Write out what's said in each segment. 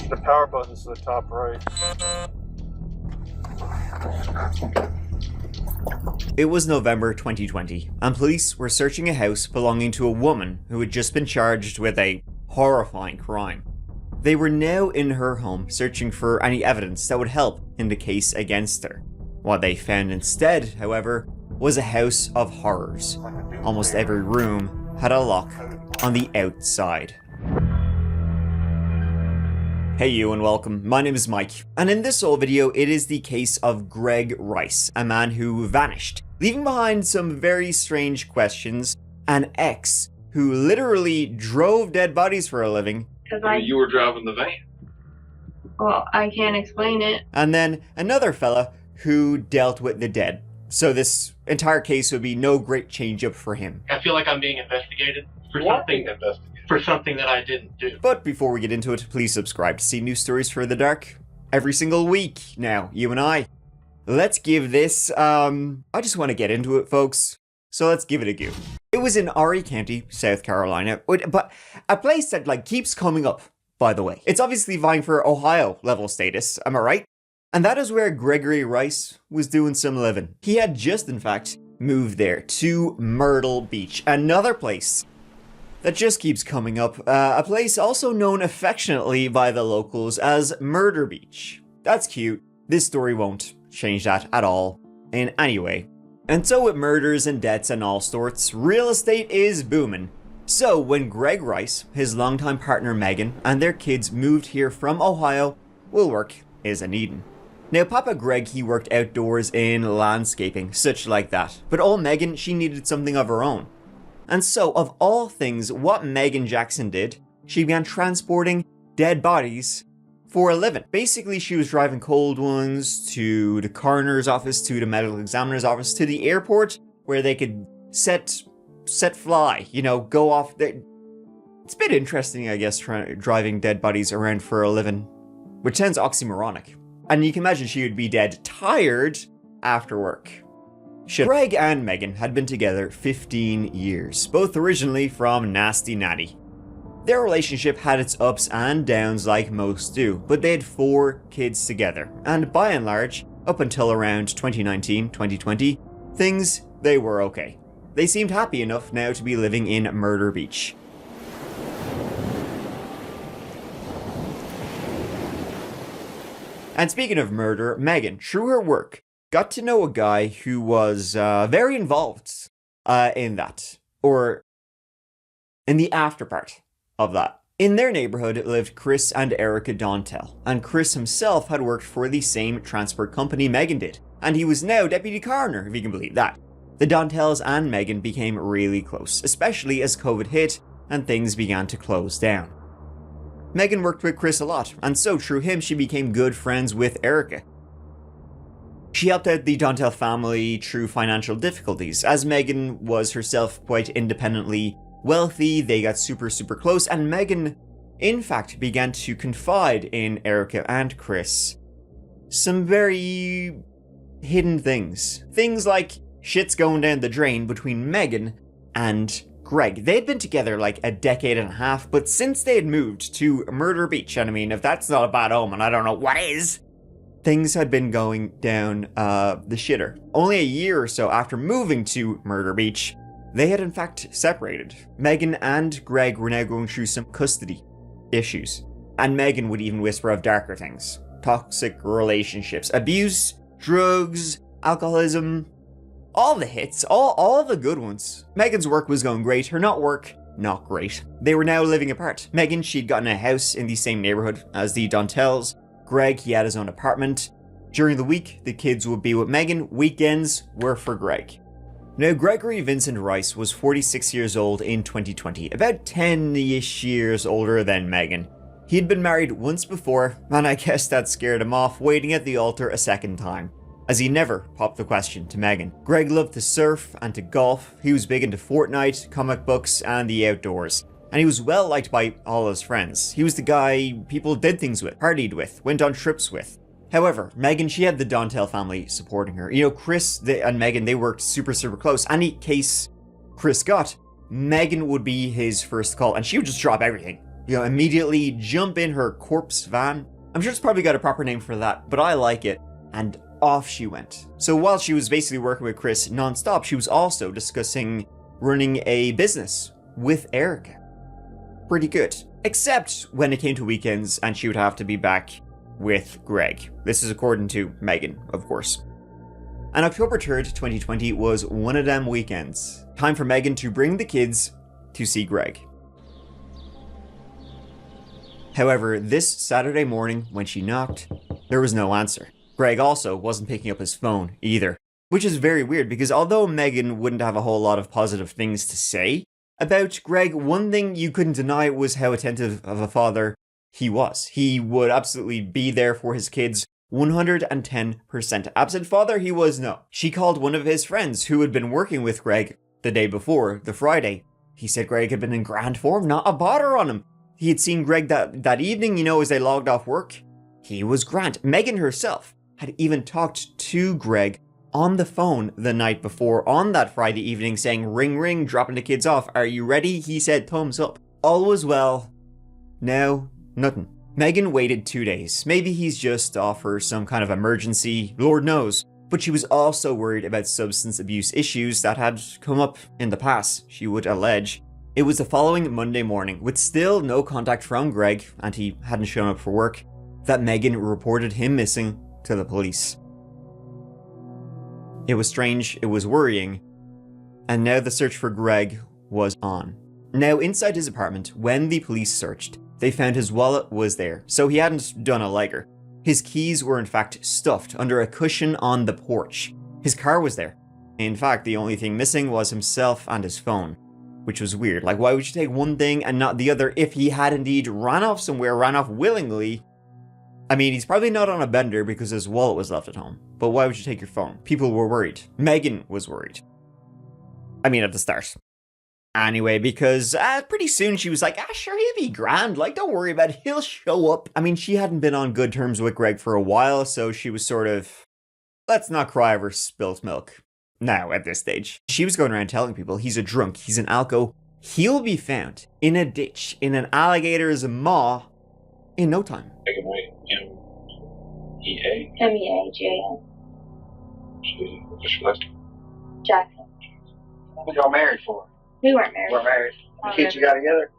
The power button's to the top right. It was November 2020, and police were searching a house belonging to a woman who had just been charged with a horrifying crime. They were now in her home searching for any evidence that would help in the case against her. What they found instead, however, was a house of horrors. Almost every room had a lock on the outside. Hey you and welcome, my name is Mike, and in this whole video it is the case of Greg Rice, a man who vanished, leaving behind some very strange questions, an ex who literally drove dead bodies for a living. You were driving the van. Well, I can't explain it. And then another fella who dealt with the dead. So this entire case would be no great change up for him. I feel like I'm being investigated for something that I didn't do. But before we get into it, please subscribe to see new stories for the dark every single week. Now, you and I, let's give this, I just want to get into it, folks. So let's give it a go. It was in Horry County, South Carolina, but a place that keeps coming up, by the way. It's obviously vying for Ohio level status, am I right? And that is where Gregory Rice was doing some living. He had just, in fact, moved there to Myrtle Beach, another place that just keeps coming up, a place also known affectionately by the locals as Murder Beach. That's cute. This story won't change that at all in any way. And so with murders and deaths and all sorts, real estate is booming. So when Greg Rice, his longtime partner Meagan, and their kids moved here from Ohio, well, work is a needin'. Now Papa Greg, he worked outdoors in landscaping, such like that. But old Meagan, she needed something of her own. And so, of all things, what Meagan Jackson did, she began transporting dead bodies for a living. Basically, she was driving cold ones to the coroner's office, to the medical examiner's office, to the airport, where they could set fly, go off. It's a bit interesting, I guess, driving dead bodies around for a living, which sounds oxymoronic. And you can imagine she would be dead tired after work. Greg and Meagan had been together 15 years, both originally from Nasty Natty. Their relationship had its ups and downs like most do, but they had 4 kids together, and by and large, up until around 2019-2020, they were okay. They seemed happy enough now to be living in Murder Beach. And speaking of murder, Meagan, through her work, got to know a guy who was very involved in that, or in the after part of that. In their neighborhood lived Chris and Erica Dontell, and Chris himself had worked for the same transport company Meagan did, and he was now deputy coroner, if you can believe that. The Dontells and Meagan became really close, especially as COVID hit and things began to close down. Meagan worked with Chris a lot, and so through him she became good friends with Erica. She helped out the Dontell family through financial difficulties. As Meagan was herself quite independently wealthy, they got super close, and Meagan, in fact, began to confide in Erica and Chris some very hidden things. Things like shit's going down the drain between Meagan and Greg. They'd been together like a decade and a half, but since they had moved to Murder Beach, and I mean, if that's not a bad omen, I don't know what is. Things had been going down the shitter. Only a year or so after moving to Murder Beach, they had in fact separated. Meagan and Greg were now going through some custody issues. And Meagan would even whisper of darker things. Toxic relationships, abuse, drugs, alcoholism, all the hits, all the good ones. Meagan's work was going great, her not great. They were now living apart. Meagan, she'd gotten a house in the same neighborhood as the Dontells. Greg, he had his own apartment. During the week, the kids would be with Meagan. Weekends were for Greg. Now, Gregory Vincent Rice was 46 years old in 2020, about 10-ish years older than Meagan. He'd been married once before, and I guess that scared him off waiting at the altar a second time, as he never popped the question to Meagan. Greg loved to surf and to golf. He was big into Fortnite, comic books, and the outdoors. And he was well liked by all his friends. He was the guy people did things with, partied with, went on trips with. However, Meagan, she had the Dontell family supporting her. Chris and Meagan, they worked super close. Any case Chris got, Meagan would be his first call, and she would just drop everything immediately jump in her corpse van. I'm sure it's probably got a proper name for that, but I like it. And off she went. So while she was basically working with Chris non-stop, she was also discussing running a business with Erica. Pretty good. Except when it came to weekends and she would have to be back with Greg. This is according to Meagan, of course. And October 3rd, 2020 was one of them weekends. Time for Meagan to bring the kids to see Greg. However, this Saturday morning when she knocked, there was no answer. Greg also wasn't picking up his phone either, which is very weird because although Meagan wouldn't have a whole lot of positive things to say about Greg, one thing you couldn't deny was how attentive of a father he was. He would absolutely be there for his kids 110%. Absent father, he was no. She called one of his friends who had been working with Greg the day before, the Friday. He said Greg had been in grand form, not a bother on him. He had seen Greg that evening, as they logged off work. He was grand. Meagan herself had even talked to Greg on the phone the night before on that Friday evening saying, ring ring, dropping the kids off. Are you ready? He said thumbs up. All was well. Now, nothing. Meagan waited 2 days. Maybe he's just off for some kind of emergency, Lord knows. But she was also worried about substance abuse issues that had come up in the past, she would allege. It was the following Monday morning, with still no contact from Greg, and he hadn't shown up for work, that Meagan reported him missing to the police. It was strange, it was worrying, and now the search for Greg was on. Now, inside his apartment, when the police searched, they found his wallet was there, so he hadn't done a liger. His keys were in fact stuffed under a cushion on the porch. His car was there. In fact, the only thing missing was himself and his phone, which was weird. Like, why would you take one thing and not the other if he had indeed ran off somewhere, ran off willingly? I mean, he's probably not on a bender because his wallet was left at home, but why would you take your phone? People were worried. Meagan was worried. I mean, at the start. Anyway, because pretty soon she was like, sure, he'll be grand. Like, don't worry about it. He'll show up. I mean, she hadn't been on good terms with Greg for a while, so she was sort of, let's not cry over spilt milk. Now, at this stage. She was going around telling people he's a drunk, he's an alco. He'll be found in a ditch, in an alligator's maw, in no time. M-E-A? M-E-A-J-N. What's your last name? Jackson. What y'all married for? We weren't married. We're married. The Oh, kids you got together?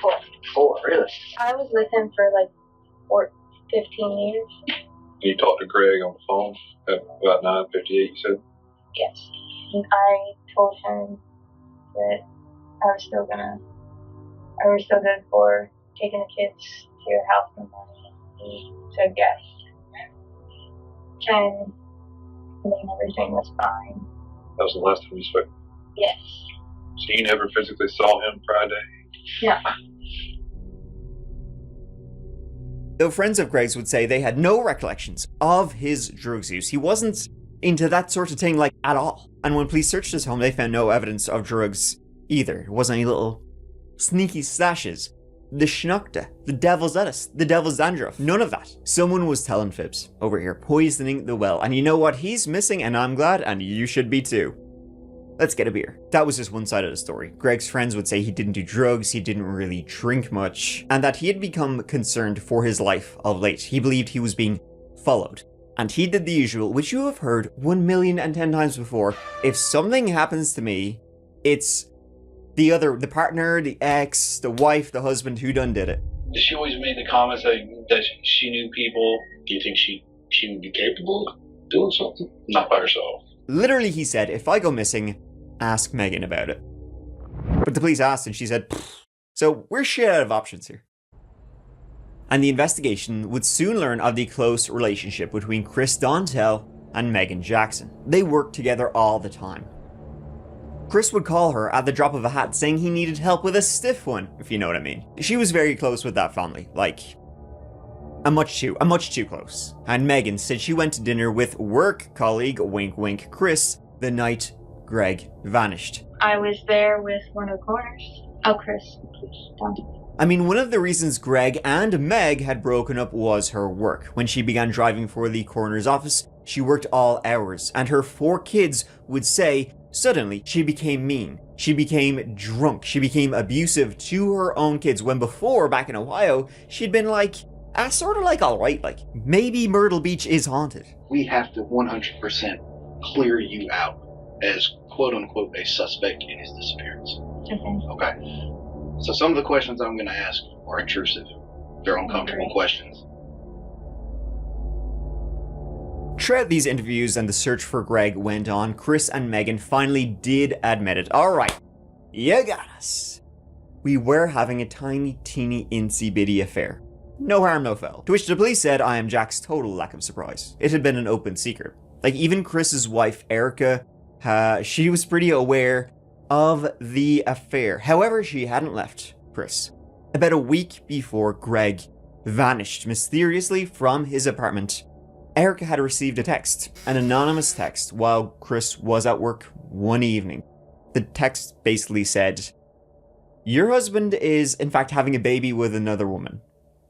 4. 4, really? I was with him for like 15 years. You talked to Greg on the phone at about 9:58, you said? Yes. And I told him that I was still good for taking the kids to your house in the morning. He said yes. And then everything was fine. That was the last time you spoke. Yes. So you never physically saw him Friday? No. Though friends of Greg's would say they had no recollections of his drug use. He wasn't into that sort of thing, like, at all. And when police searched his home, they found no evidence of drugs either. There wasn't any little sneaky stashes. The schnockta, the devil's lettuce, the devil's dandruff, none of that. Someone was telling fibs over here, poisoning the well. And you know what? He's missing, and I'm glad, and you should be too. Let's get a beer. That was just one side of the story. Greg's friends would say he didn't do drugs, he didn't really drink much, and that he had become concerned for his life of late. He believed he was being followed. And he did the usual, which you have heard 1,010,000 times before. If something happens to me, it's the partner, the ex, the wife, the husband who done did it. She always made the comments that she knew people. Do you think she would be capable of doing something? Not by herself. Literally, he said, if I go missing, ask Meagan about it. But the police asked and she said, pfft. So we're shit out of options here. And the investigation would soon learn of the close relationship between Chris Dontell and Meagan Jackson. They worked together all the time. Chris would call her at the drop of a hat saying he needed help with a stiff one, if you know what I mean. She was very close with that family, like, a much too close. And Meagan said she went to dinner with work colleague, wink wink, Chris, the night Greg vanished. I was there with one of the coroners. Oh, Chris. I mean, one of the reasons Greg and Meg had broken up was her work. When she began driving for the coroner's office, she worked all hours, and her 4 kids would say, suddenly, she became mean. She became drunk. She became abusive to her own kids, when before, back in Ohio, she'd been like, sort of like, alright, like, maybe Myrtle Beach is haunted. We have to 100% clear you out as quote-unquote a suspect in his disappearance. Okay. So some of the questions I'm going to ask are intrusive. They're uncomfortable questions. Throughout these interviews and the search for Greg went on, Chris and Meagan finally did admit it. Alright, you got us. We were having a tiny, teeny, insy-bitty affair. No harm, no foul. To which the police said, I am Jack's total lack of surprise. It had been an open secret. Like, even Chris's wife, Erica, she was pretty aware of the affair. However, she hadn't left Chris. About a week before Greg vanished mysteriously from his apartment, Erica had received a text, an anonymous text, while Chris was at work one evening. The text basically said, your husband is in fact having a baby with another woman.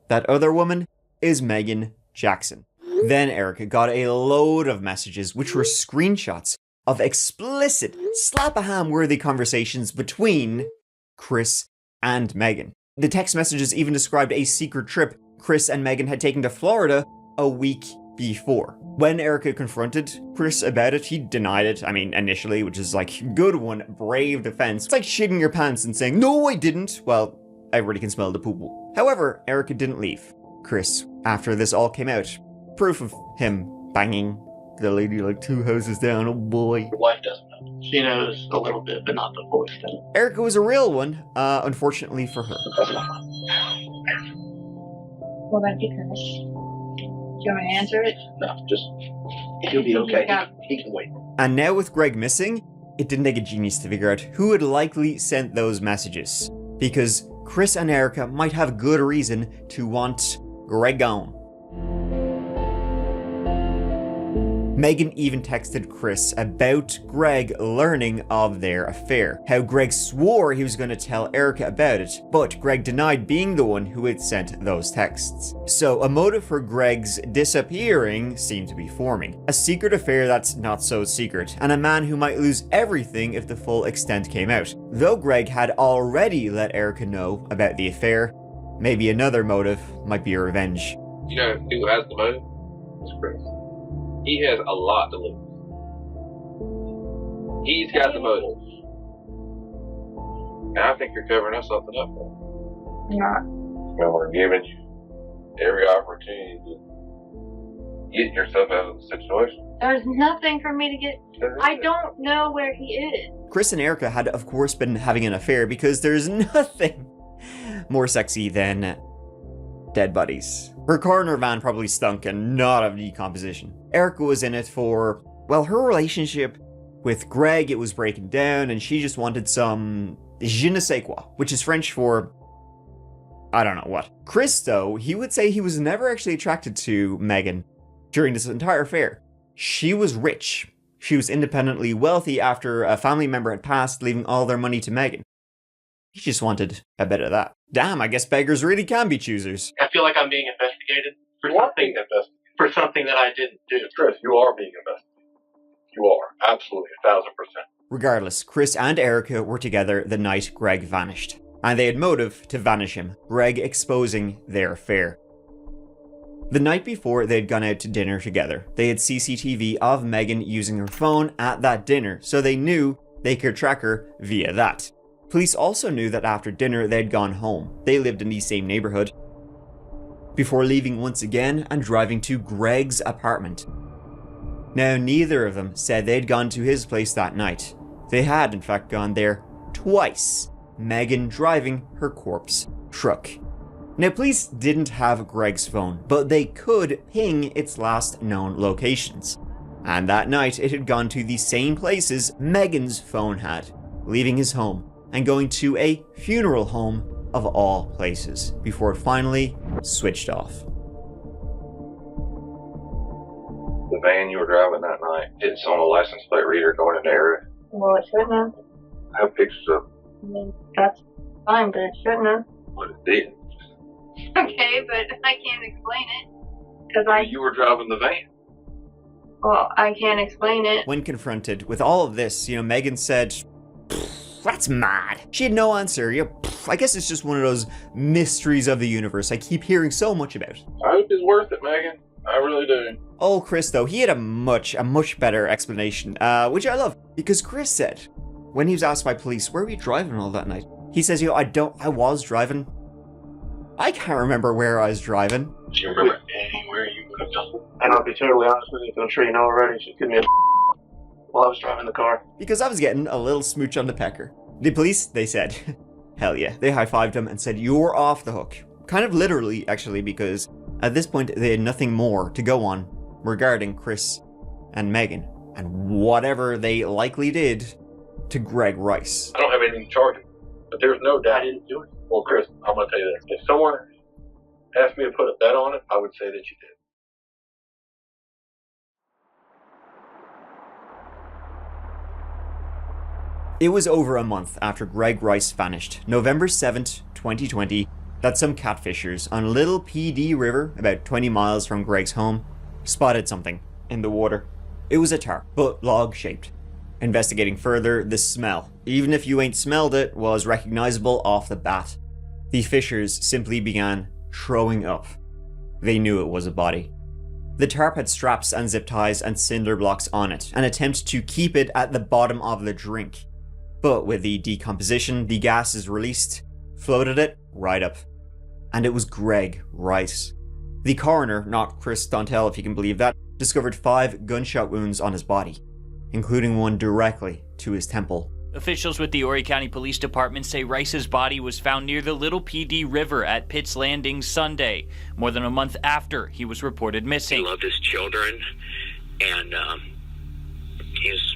That other woman is Meagan Jackson. Then Erica got a load of messages which were screenshots of explicit, slap-a-ham-worthy conversations between Chris and Meagan. The text messages even described a secret trip Chris and Meagan had taken to Florida a week before. When Erica confronted Chris about it, he denied it. I mean, initially, which is like, good one, brave defense. It's like shitting your pants and saying, no, I didn't. Well, everybody can smell the poo-poo. However, Erica didn't leave Chris after this all came out. Proof of him banging the lady like 2 houses down, oh boy. Your wife doesn't know. She knows a little bit, but not the full extent. Erica was a real one, unfortunately for her. What about you, Chris? Do you want me to answer it? No, just, he'll be okay. He can wait. And now with Greg missing, it didn't take a genius to figure out who had likely sent those messages. Because Chris and Erica might have good reason to want Greg gone. Meagan even texted Chris about Greg learning of their affair. How Greg swore he was going to tell Erica about it, but Greg denied being the one who had sent those texts. So a motive for Greg's disappearing seemed to be forming. A secret affair that's not so secret, and a man who might lose everything if the full extent came out. Though Greg had already let Erica know about the affair, maybe another motive might be a revenge. You know who has the motive? It's Chris. He has a lot to lose. He's got the motive. And I think you're covering us something up. Not. And we're giving you every opportunity to get yourself out of the situation. There's nothing for me to get. I don't know where he is. Chris and Erica had, of course, been having an affair because there's nothing more sexy than dead bodies. Her coroner van probably stunk and not of decomposition. Erica was in it for, well, her relationship with Greg, it was breaking down and she just wanted some je ne sais quoi, which is French for I don't know what. Chris, though, he would say he was never actually attracted to Meagan during this entire affair. She was rich. She was independently wealthy after a family member had passed, leaving all their money to Meagan. He just wanted a bit of that. Damn, I guess beggars really can be choosers. I feel like I'm being investigated for something that I didn't do. Chris, you are being investigated. You are. Absolutely. 1,000%. Regardless, Chris and Erica were together the night Greg vanished. And they had motive to vanish him, Greg exposing their affair. The night before, they had gone out to dinner together. They had CCTV of Meagan using her phone at that dinner, so they knew they could track her via that. Police also knew that after dinner, they'd gone home. They lived in the same neighborhood. Before leaving once again and driving to Greg's apartment. Now, neither of them said they'd gone to his place that night. They had, in fact, gone there twice. Meagan driving her corpse truck. Now, police didn't have Greg's phone, but they could ping its last known locations. And that night, it had gone to the same places Meagan's phone had, leaving his home and going to a funeral home of all places, before it finally switched off. The van you were driving that night, it's on a license plate reader going in the area. Well, it shouldn't have. I have pictures of I mean, that's fine, but it shouldn't have. what it did. Okay, but I can't explain it. Because You were driving the van. well, I can't explain it. When confronted with all of this, Meagan said, That's mad. She had no answer. Yeah, I guess it's just one of those mysteries of the universe I keep hearing so much about. I hope it's worth it, Meagan. I really do. Old Chris, though, he had a much better explanation, which I love, because Chris said, when he was asked by police, where were you driving all that night? He says, I was driving. I can't remember where I was driving. Do you remember anywhere you would have gone? And I'll be totally honest with you, I'm sure you know already, she's giving me a while I was driving the car. Because I was getting a little smooch on the pecker. The police, they said, hell yeah. They high-fived him and said, you're off the hook. Kind of literally, actually, because at this point, they had nothing more to go on regarding Chris and Meagan and whatever they likely did to Greg Rice. I don't have anything to charge him, but there's no doubt. I didn't do it. Well, Chris, I'm going to tell you this. If someone asked me to put a bet on it, I would say that you did. It was over a month after Greg Rice vanished, November 7th, 2020, that some catfishers on Little PD River, about 20 miles from Greg's home, spotted something in the water. It was a tarp, but log-shaped. Investigating further, the smell, even if you ain't smelled it, was recognizable off the bat. The fishers simply began throwing up. They knew it was a body. The tarp had straps and zip ties and cinder blocks on it, an attempt to keep it at the bottom of the drink. But with the decomposition, the gases released, floated it right up. And it was Greg Rice. The coroner, not Chris Dontell if you can believe that, discovered 5 gunshot wounds on his body, including one directly to his temple. Officials with the Horry County Police Department say Rice's body was found near the Little PD River at Pitt's Landing Sunday, more than a month after he was reported missing. He loved his children, and his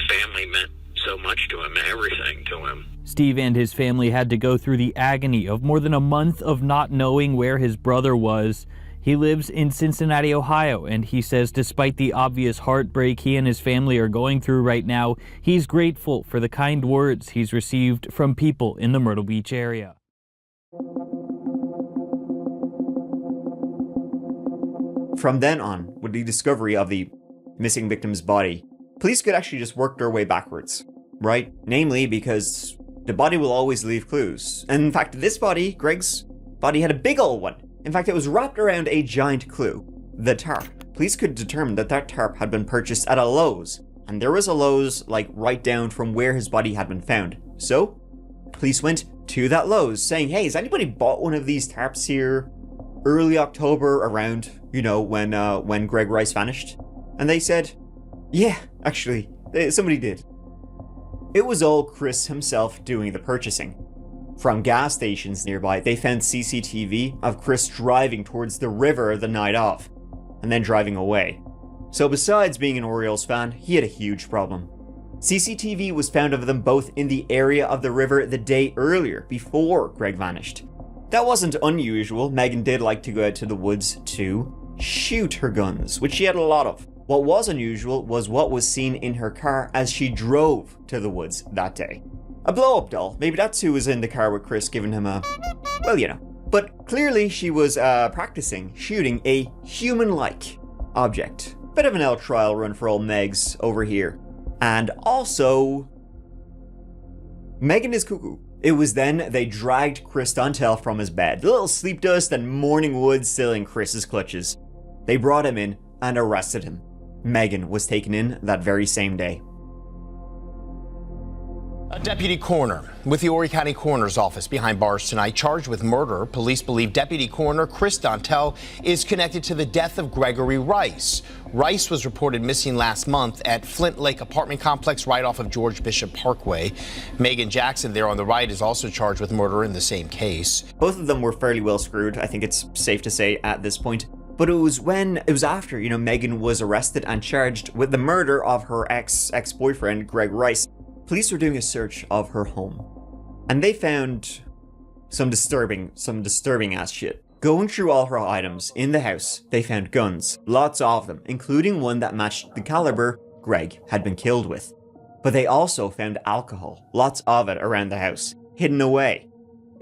family meant so much to him, everything to him. Steve and his family had to go through the agony of more than a month of not knowing where his brother was. He lives in Cincinnati, Ohio, and he says despite the obvious heartbreak he and his family are going through right now, he's grateful for the kind words he's received from people in the Myrtle Beach area. From then on, with the discovery of the missing victim's body, police could actually just work their way backwards, right? Namely because the body will always leave clues. And in fact, this body, Greg's body, had a big old one. In fact, it was wrapped around a giant clue, the tarp. Police could determine that that tarp had been purchased at a Lowe's, and there was a Lowe's, like, right down from where his body had been found. So, police went to that Lowe's saying, hey, has anybody bought one of these tarps here early October around, when Greg Rice vanished? And they said, yeah, actually, somebody did. It was all Chris himself doing the purchasing. From gas stations nearby, they found CCTV of Chris driving towards the river the night of, and then driving away. So besides being an Orioles fan, he had a huge problem. CCTV was found of them both in the area of the river the day earlier, before Greg vanished. That wasn't unusual. Meagan did like to go out to the woods to shoot her guns, which she had a lot of. What was unusual was what was seen in her car as she drove to the woods that day. A blow-up doll. Maybe that's who was in the car with Chris giving him a... well, you know. But clearly she was practicing shooting a human-like object. Bit of an L trial run for old Megs over here. And also... Meagan is cuckoo. It was then they dragged Chris Dontell from his bed. A little sleep dust and morning wood still in Chris's clutches. They brought him in and arrested him. Meagan was taken in that very same day. A deputy coroner with the Horry County Coroner's Office behind bars tonight, charged with murder. Police believe Deputy Coroner Chris Dontell is connected to the death of Gregory Rice. Rice was reported missing last month at Flint Lake apartment complex right off of George Bishop Parkway. Meagan Jackson there on the right is also charged with murder in the same case. Both of them were fairly well screwed, I think it's safe to say at this point. But it was after, Meagan was arrested and charged with the murder of her ex-boyfriend, Greg Rice. Police were doing a search of her home, and they found some disturbing ass shit. Going through all her items in the house, they found guns, lots of them, including one that matched the caliber Greg had been killed with. But they also found alcohol, lots of it around the house, hidden away.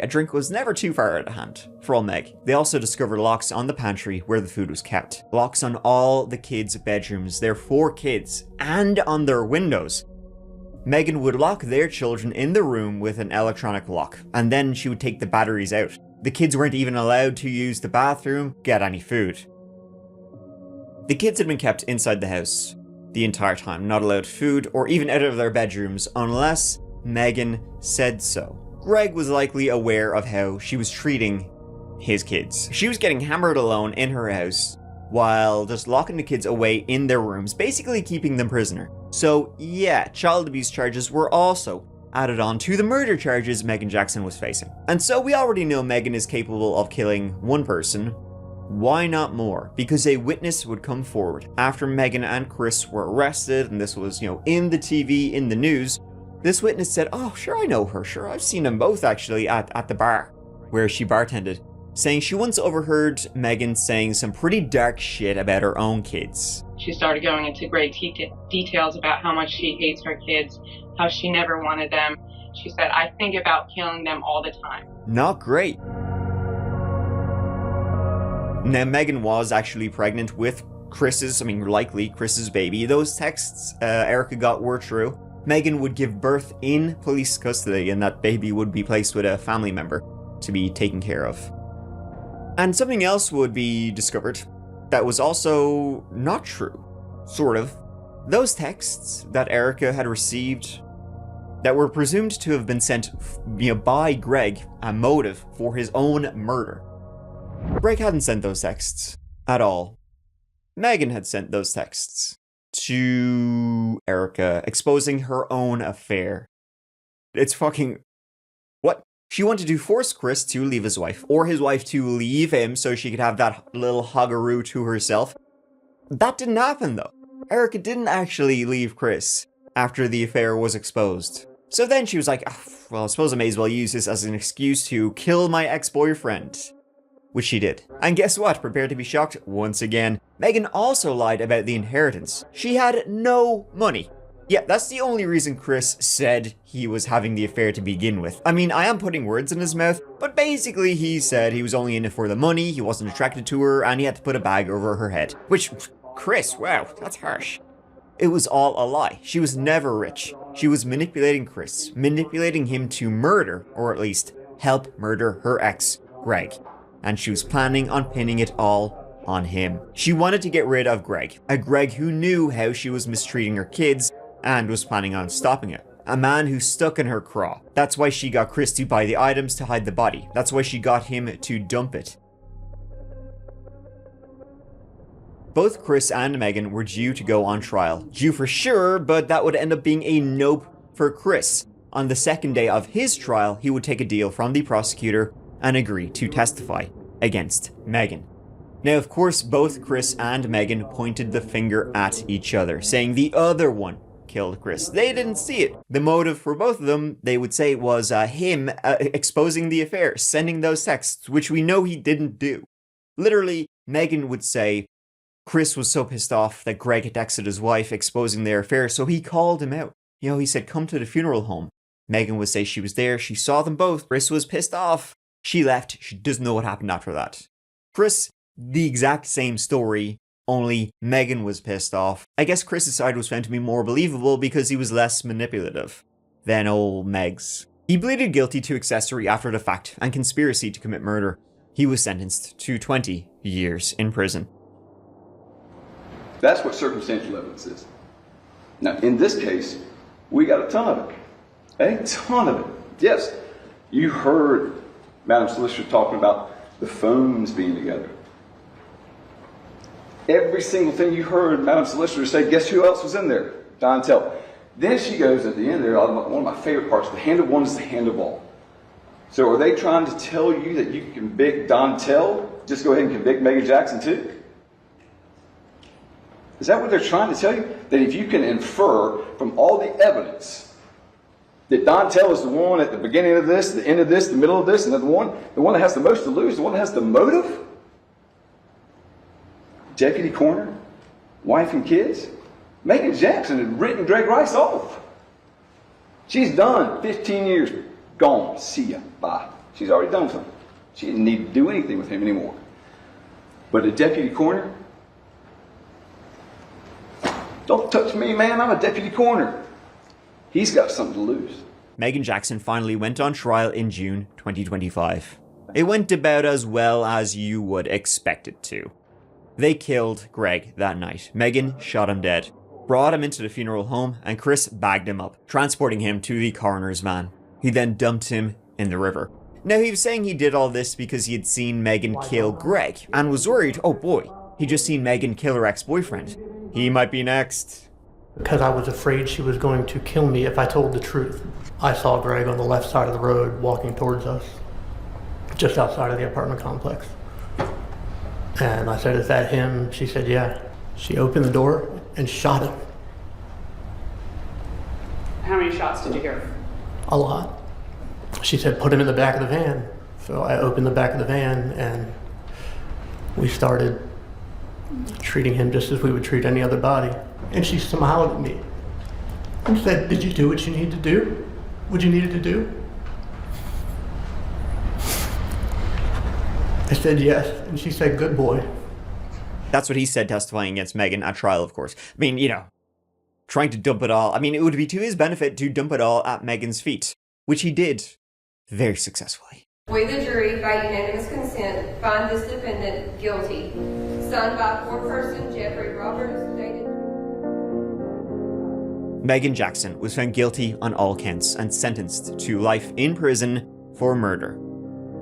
A drink was never too far out of hand for old Meg. They also discovered locks on the pantry where the food was kept, locks on all the kids' bedrooms, their 4 kids, and on their windows. Meagan would lock their children in the room with an electronic lock, and then she would take the batteries out. The kids weren't even allowed to use the bathroom, get any food. The kids had been kept inside the house the entire time, not allowed food or even out of their bedrooms unless Meagan said so. Greg was likely aware of how she was treating his kids. She was getting hammered alone in her house while just locking the kids away in their rooms, basically keeping them prisoner. So yeah, child abuse charges were also added on to the murder charges Meagan Jackson was facing. And so we already know Meagan is capable of killing one person. Why not more? Because a witness would come forward after Meagan and Chris were arrested, and this was, in the TV, in the news. This witness said, oh, sure, I know her. Sure, I've seen them both actually at the bar where she bartended, saying she once overheard Meagan saying some pretty dark shit about her own kids. She started going into great details about how much she hates her kids, how she never wanted them. She said, I think about killing them all the time. Not great. Now, Meagan was actually pregnant with likely Chris's baby. Those texts Erica got were true. Meagan would give birth in police custody, and that baby would be placed with a family member to be taken care of. And something else would be discovered that was also not true, sort of. Those texts that Erica had received that were presumed to have been sent by Greg, a motive for his own murder. Greg hadn't sent those texts at all. Meagan had sent those texts to Erica, exposing her own affair. It's fucking... What? She wanted to force Chris to leave his wife, or his wife to leave him so she could have that little huggaroo to herself. That didn't happen, though. Erica didn't actually leave Chris after the affair was exposed. So then she was like, well, I suppose I may as well use this as an excuse to kill my ex-boyfriend. Which she did. And guess what? Prepare to be shocked once again. Meagan also lied about the inheritance. She had no money. Yeah, that's the only reason Chris said he was having the affair to begin with. I mean, I am putting words in his mouth, but basically he said he was only in it for the money, he wasn't attracted to her, and he had to put a bag over her head. Which, Chris, wow, that's harsh. It was all a lie. She was never rich. She was manipulating Chris, manipulating him to murder, or at least help murder her ex, Greg. And she was planning on pinning it all on him. She wanted to get rid of Greg, a Greg who knew how she was mistreating her kids and was planning on stopping it. A man who stuck in her craw. That's why she got Chris to buy the items to hide the body. That's why she got him to dump it. Both Chris and Meagan were due to go on trial. Due for sure, but that would end up being a nope for Chris. On the second day of his trial, he would take a deal from the prosecutor and agree to testify against Meagan. Now, of course, both Chris and Meagan pointed the finger at each other, saying the other one killed Chris. They didn't see it. The motive for both of them, they would say, was him exposing the affair, sending those texts, which we know he didn't do. Literally, Meagan would say Chris was so pissed off that Greg had texted his wife exposing their affair, so he called him out. He said, come to the funeral home. Meagan would say she was there, she saw them both, Chris was pissed off. She left, she doesn't know what happened after that. Chris, the exact same story, only Meagan was pissed off. I guess Chris's side was found to be more believable because he was less manipulative than old Meg's. He pleaded guilty to accessory after the fact and conspiracy to commit murder. He was sentenced to 20 years in prison. That's what circumstantial evidence is. Now, in this case, we got a ton of it. A ton of it. Yes, you heard Madam Solicitor talking about the phones being together. Every single thing you heard Madam Solicitor say, guess who else was in there? Dontell. Then she goes at the end there, one of my favorite parts, the hand of one is the hand of all. So are they trying to tell you that you can convict Dontell? Just go ahead and convict Meagan Jackson too? Is that what they're trying to tell you? That if you can infer from all the evidence that Dontell is the one at the beginning of this, the end of this, the middle of this, and the one that has the most to lose, the one that has the motive? Deputy coroner, wife and kids? Meagan Jackson had written Gregory Rice off. She's done. 15 years, gone. See ya. Bye. She's already done something. She didn't need to do anything with him anymore. But a deputy coroner? Don't touch me, man. I'm a deputy coroner. He's got something to lose. Meagan Jackson finally went on trial in June 2025. It went about as well as you would expect it to. They killed Greg that night. Meagan shot him dead, brought him into the funeral home, and Chris bagged him up, transporting him to the coroner's van. He then dumped him in the river. Now, he was saying he did all this because he had seen Meagan kill Greg, and was worried, oh boy, he'd just seen Meagan kill her ex-boyfriend. He might be next. Because I was afraid she was going to kill me if I told the truth. I saw Greg on the left side of the road walking towards us, just outside of the apartment complex. And I said, is that him? She said, yeah. She opened the door and shot him. How many shots did you hear? A lot. She said, put him in the back of the van. So I opened the back of the van and we started treating him just as we would treat any other body. And she smiled at me and said, did you do what you needed to do? What you needed to do? I said yes, and she said, good boy. That's what he said testifying against Meagan at trial, of course. I mean, you know, trying to dump it all. I mean, it would be to his benefit to dump it all at Meagan's feet, which he did very successfully. We, the jury, by unanimous consent, find this defendant guilty. Signed by foreperson Jeffrey Roberts, dated... Meagan Jackson was found guilty on all counts and sentenced to life in prison for murder.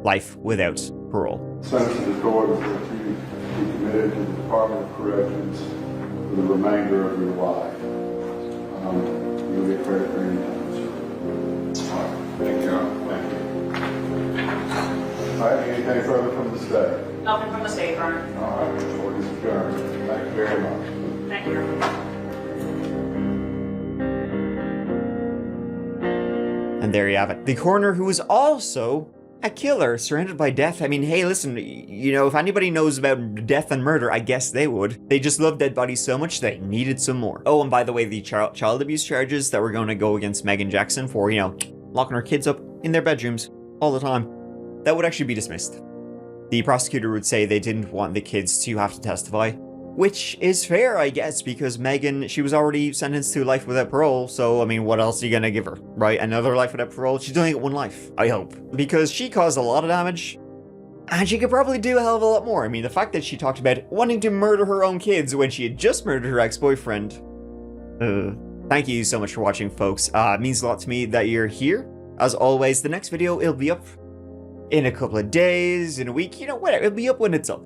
Life without parole. Sentence to the court is that you be committed to the Department of Corrections for the remainder of your life. You'll get credit for any time. All right. Thank you. Thank you. All right. Anything further from the state? Nothing from the state, Your Honor. All right. The court is adjourned. Thank you very much. Thank you. And there you have it. The coroner, who was also a killer surrounded by death. I mean, hey, listen, you know, if anybody knows about death and murder, I guess they would. They just love dead bodies so much they needed some more. Oh, and by the way, the child abuse charges that were going to go against Meagan Jackson for, you know, locking her kids up in their bedrooms all the time, that would actually be dismissed. The prosecutor would say they didn't want the kids to have to testify, which is fair, I guess, because Meagan, she was already sentenced to life without parole, so, I mean, what else are you gonna give her, right? Another life without parole? She's only got one life, I hope. Because she caused a lot of damage, and she could probably do a hell of a lot more. I mean, the fact that she talked about wanting to murder her own kids when she had just murdered her ex-boyfriend. Thank you so much for watching, folks. It means a lot to me that you're here. As always, the next video, it'll be up in a couple of days, in a week, you know, whatever. It'll be up when it's up.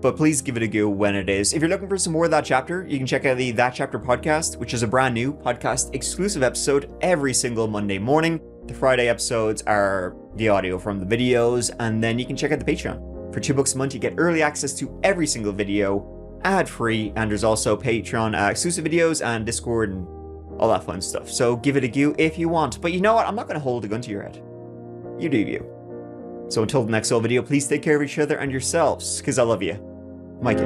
But please give it a go when it is. If you're looking for some more of That Chapter, you can check out the That Chapter podcast, which is a brand new podcast exclusive episode every single Monday morning. The Friday episodes are the audio from the videos, and then you can check out the Patreon. For $2 a month, you get early access to every single video, ad-free, and there's also Patreon exclusive videos and Discord and all that fun stuff. So give it a go if you want. But you know what? I'm not going to hold a gun to your head. You do you. So until the next video, please take care of each other and yourselves, because I love you. Mike.